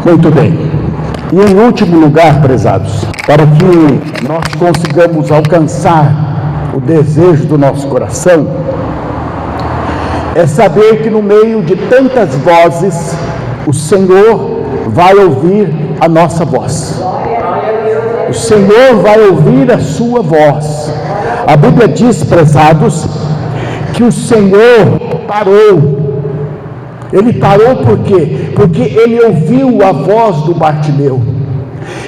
Muito bem. E em último lugar, prezados, para que nós consigamos alcançar o desejo do nosso coração, é saber que no meio de tantas vozes, o Senhor vai ouvir a nossa voz. O Senhor vai ouvir a sua voz. A Bíblia diz, prezados, que o Senhor parou. Ele parou por quê? Porque ele ouviu a voz do Bartimeu.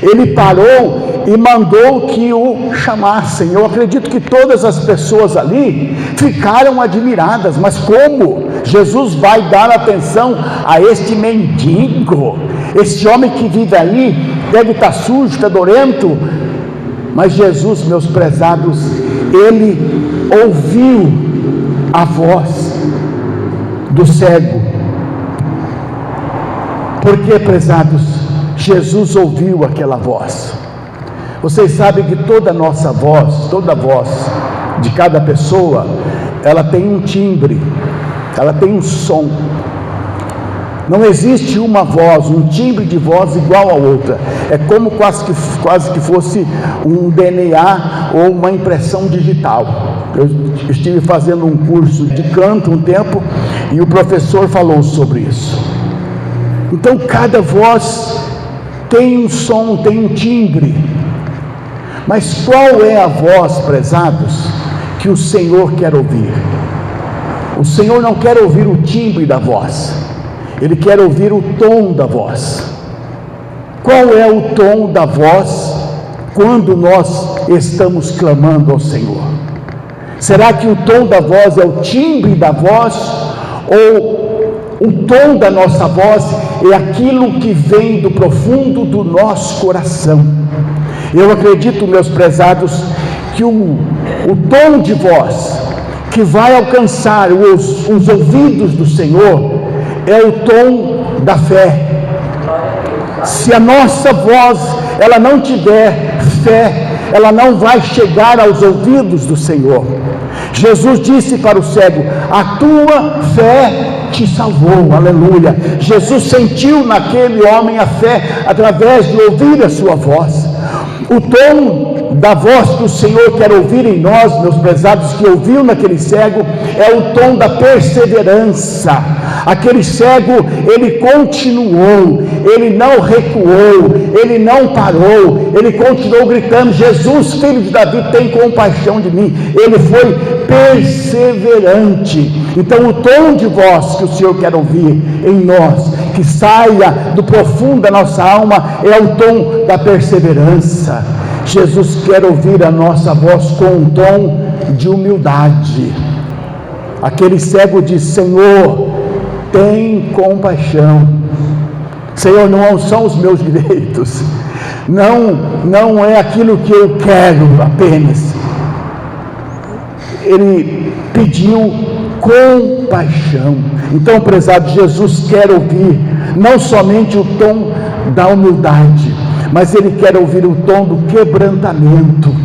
Ele parou e mandou que o chamassem. Eu acredito que todas as pessoas ali ficaram admiradas. Mas como Jesus vai dar atenção a este mendigo? Este homem que vive aí deve estar sujo, fedorento. Mas Jesus, meus prezados, ele ouviu a voz do cego. Porque, prezados, Jesus ouviu aquela voz. Vocês sabem que toda a nossa voz, toda a voz de cada pessoa, ela tem um timbre, ela tem um som. Não existe uma voz, um timbre de voz igual a outra. É como quase que fosse um DNA ou uma impressão digital. Eu estive fazendo um curso de canto um tempo e o professor falou sobre isso. Então cada voz tem um som, tem um timbre. Mas qual é a voz, prezados, que o Senhor quer ouvir? O Senhor não quer ouvir o timbre da voz, Ele quer ouvir o tom da voz. Qual é o tom da voz quando nós estamos clamando ao Senhor? Será que o tom da voz é o timbre da voz, ou o tom da nossa voz é aquilo que vem do profundo do nosso coração? Eu acredito, meus prezados, que o tom de voz que vai alcançar os ouvidos do Senhor é o tom da fé. Se a nossa voz ela não tiver fé, ela não vai chegar aos ouvidos do Senhor. Jesus disse para o cego: a tua fé te salvou, aleluia. Jesus sentiu naquele homem a fé através de ouvir a sua voz. O tom da voz que o Senhor quer ouvir em nós, meus prezados, que ouviu naquele cego, é o tom da perseverança. Aquele cego, ele continuou, ele não recuou, ele não parou, ele continuou gritando: Jesus, filho de Davi, tem compaixão de mim. Ele foi perseverante. Então o tom de voz que o Senhor quer ouvir em nós, que saia do profundo da nossa alma, é o tom da perseverança. Jesus quer ouvir a nossa voz com um tom de humildade. Aquele cego diz: Senhor, tem compaixão. Senhor, não são os meus direitos, não é aquilo que eu quero apenas. Ele pediu compaixão. Então, prezado, Jesus quer ouvir não somente o tom da humildade, mas Ele quer ouvir o tom do quebrantamento.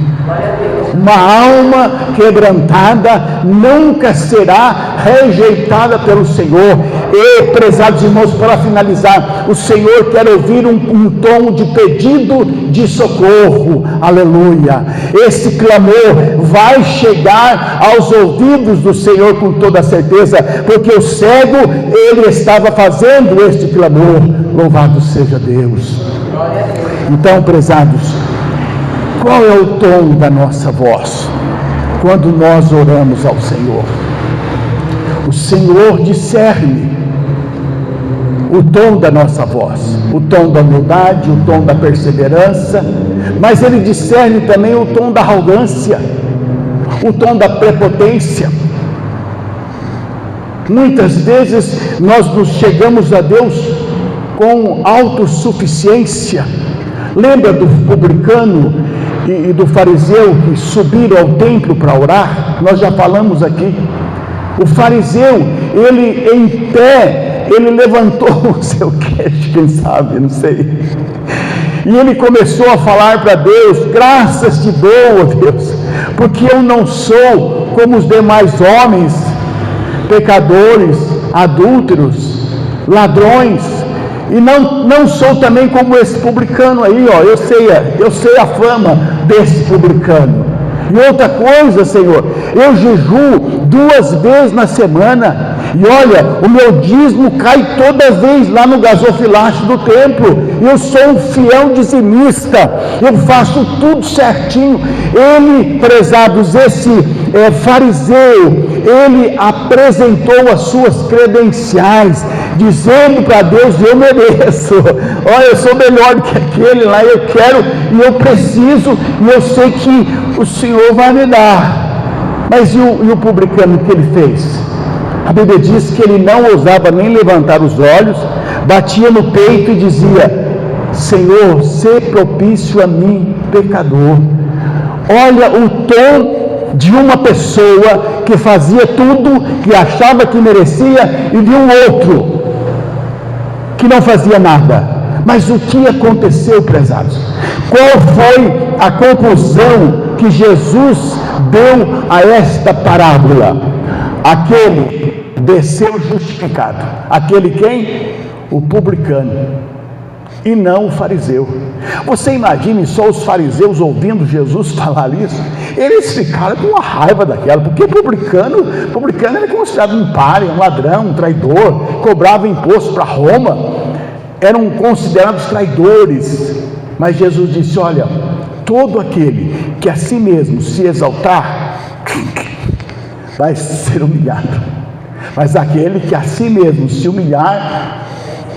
Uma alma quebrantada nunca será rejeitada pelo Senhor. E, prezados irmãos, para finalizar, o Senhor quer ouvir um tom de pedido de socorro, aleluia. Esse clamor vai chegar aos ouvidos do Senhor com toda certeza, porque o cego, ele estava fazendo este clamor. Louvado seja Deus. Então, prezados, qual é o tom da nossa voz quando nós oramos ao Senhor? O Senhor discerne o tom da nossa voz, o tom da humildade, o tom da perseverança, mas Ele discerne também o tom da arrogância, o tom da prepotência. Muitas vezes nós nos chegamos a Deus com autossuficiência. Lembra do publicano e do fariseu que subiram ao templo para orar? Nós já falamos aqui. O fariseu, ele em pé, ele levantou o seu queixo, quem sabe, não sei, e ele começou a falar para Deus: graças te dou, Deus, porque eu não sou como os demais homens, pecadores, adúlteros, ladrões. E não sou também como esse publicano aí, ó. Eu sei a fama desse publicano. E outra coisa, Senhor, eu jejuo 2 vezes na semana, e olha, o meu dízimo cai toda vez lá no gasofilacho do templo. Eu sou um fiel dizimista, eu faço tudo certinho. Ele, prezados, esse fariseu, ele apresentou as suas credenciais, dizendo para Deus: eu mereço, olha, eu sou melhor do que aquele lá, eu quero e eu preciso, e eu sei que o Senhor vai me dar. Mas e o publicano, que ele fez? A Bíblia diz que ele não ousava nem levantar os olhos, batia no peito e dizia: Senhor, sê propício a mim, pecador. Olha o tom de uma pessoa que fazia tudo, que achava que merecia, e de um outro que não fazia nada. Mas o que aconteceu, prezados? Qual foi a conclusão que Jesus deu a esta parábola? Aquele desceu justificado. Aquele quem? O publicano, e não o fariseu. Você imagine só os fariseus ouvindo Jesus falar isso. Eles ficaram com uma raiva daquela, porque publicano era considerado um pária, um ladrão, um traidor, cobrava imposto para Roma, eram considerados traidores. Mas Jesus disse: olha, todo aquele que a si mesmo se exaltar vai ser humilhado, mas aquele que a si mesmo se humilhar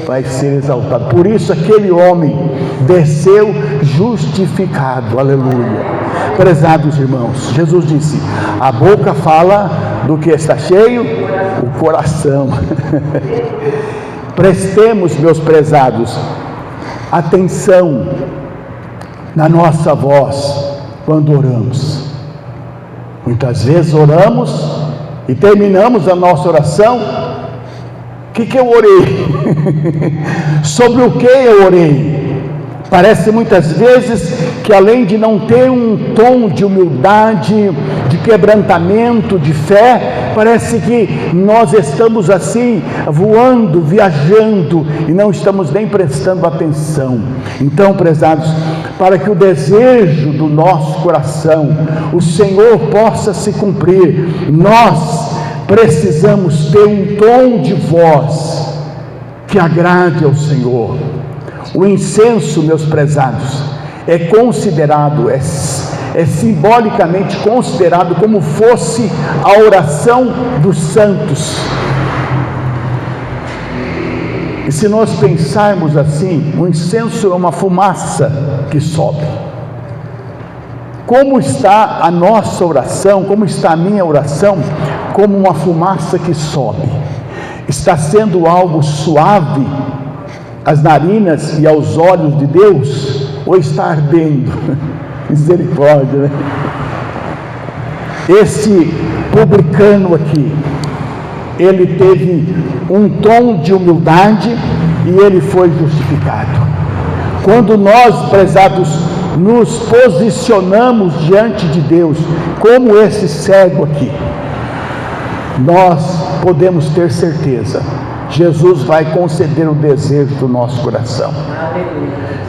vai ser exaltado. Por isso aquele homem desceu justificado. Aleluia. Prezados irmãos, Jesus disse: a boca fala do que está cheio, o coração. Prestemos, meus prezados, atenção na nossa voz quando oramos. Muitas vezes oramos e terminamos a nossa oração: o que eu orei? Sobre o que eu orei? Parece muitas vezes que, além de não ter um tom de humildade, de quebrantamento, de fé, parece que nós estamos assim, voando, viajando, e não estamos nem prestando atenção. Então, prezados, para que o desejo do nosso coração, o Senhor, possa se cumprir, nós precisamos ter um tom de voz que agrade ao Senhor. O incenso, meus prezados, é considerado, é simbolicamente considerado como fosse a oração dos santos. E se nós pensarmos assim, o incenso é uma fumaça que sobe. Como está a nossa oração, como está a minha oração? Como uma fumaça que sobe. Está sendo algo suave às narinas e aos olhos de Deus, ou está ardendo? Misericórdia, né? Esse publicano aqui, ele teve um tom de humildade e ele foi justificado. Quando nós, prezados, nos posicionamos diante de Deus, como esse cego aqui, nós podemos ter certeza, Jesus vai conceder o desejo do nosso coração.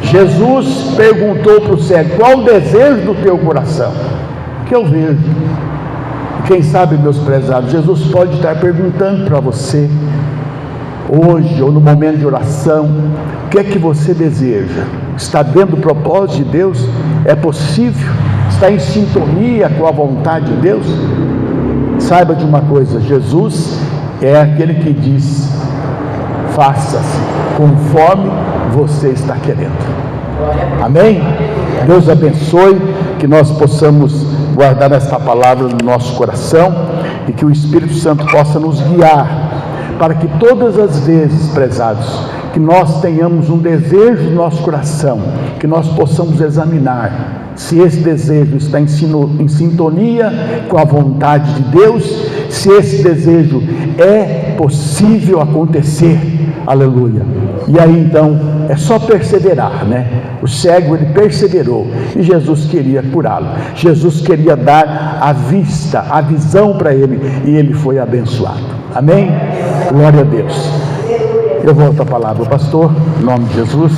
Jesus perguntou para o cego: qual o desejo do teu coração? Que eu vejo. Quem sabe, meus prezados, Jesus pode estar perguntando para você hoje, ou no momento de oração, o que é que você deseja? Está dentro do propósito de Deus? É possível? Está em sintonia com a vontade de Deus? Saiba de uma coisa: Jesus é aquele que diz: faça-se conforme você está querendo. Amém? Deus abençoe, que nós possamos guardar esta palavra no nosso coração e que o Espírito Santo possa nos guiar, para que todas as vezes, prezados, que nós tenhamos um desejo no nosso coração, que nós possamos examinar se esse desejo está em sintonia com a vontade de Deus, se esse desejo é possível acontecer. Aleluia. E aí então é só perseverar, né? O cego, ele perseverou e Jesus queria curá-lo. Jesus queria dar a vista, a visão para ele, e ele foi abençoado. Amém? Glória a Deus. Eu volto a palavra ao pastor, em nome de Jesus.